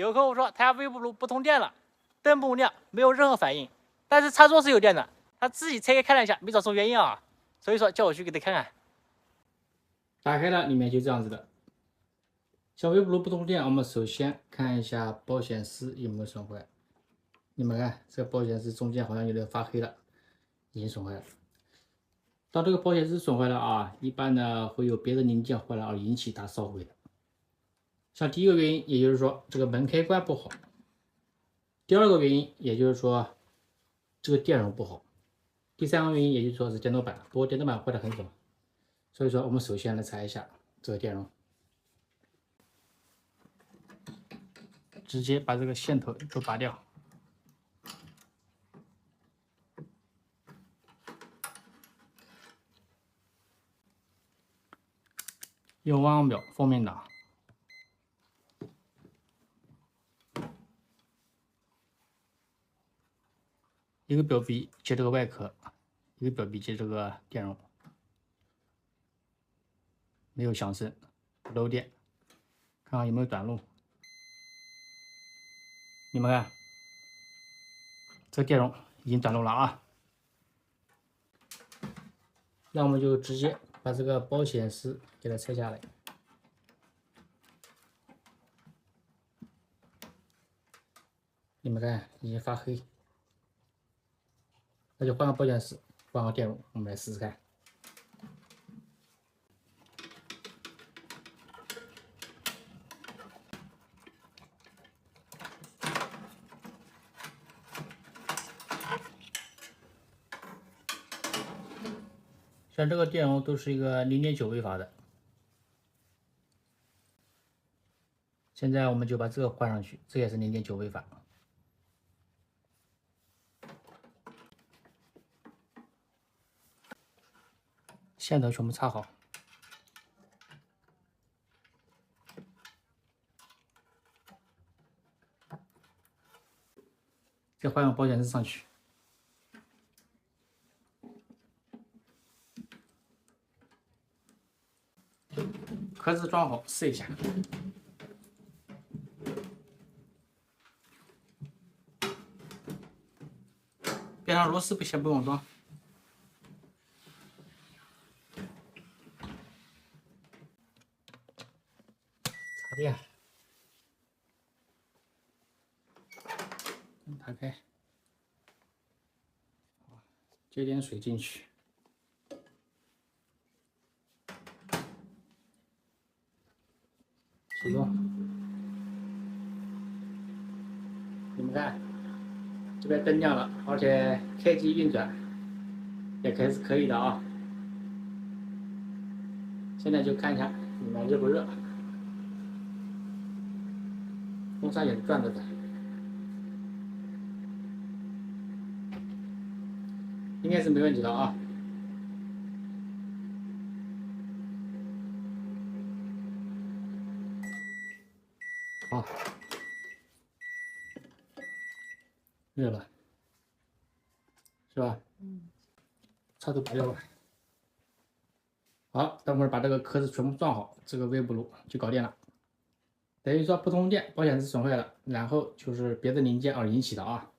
有客户说他家微波炉不通电了，灯不亮，没有任何反应，但是插座是有电的，他自己拆开看了一下，没找出原因啊，所以说叫我去给他看看。打开了，里面就这样子的。小微波炉不通电，我们首先看一下保险丝有没有损坏。你们看，这个保险丝中间好像有点发黑了，已经损坏了。当这个保险丝损坏了啊，一般呢会有别的零件坏了而引起它烧毁的。像第一个原因，也就是说这个门开关不好；第二个原因，也就是说这个电容不好；第三个原因，也就是说是电脑板，不过电脑板坏的很少。所以说我们首先来查一下这个电容，直接把这个线头都拔掉。用汪表封面打，一个表皮接这个外壳，一个表皮接这个电容，没有响声，不漏电，看看有没有短路。你们看，这电容已经短路了啊。那我们就直接把这个保险丝给它拆下来。你们看，已经发黑，那就换个保险丝，换个电容，我们来试试看。像这个电容都是一个0.9微法的，现在我们就把这个换上去，这也是0.9微法。线头全部插好，再换个保险丝上去。壳子装好，试一下。边上螺丝先不用装。插电，打开，接点水进去。启动，你们看，这边灯亮了，而且开机运转也还是可以的啊。现在就看一下里面热不热，风扇也是转着的，应该是没问题的啊。好，热了，是吧？插头拔掉吧。好，等会儿把这个壳子全部装好，这个微波炉就搞定了。等于说不通电，保险丝损坏了，然后就是别的零件而引起的啊。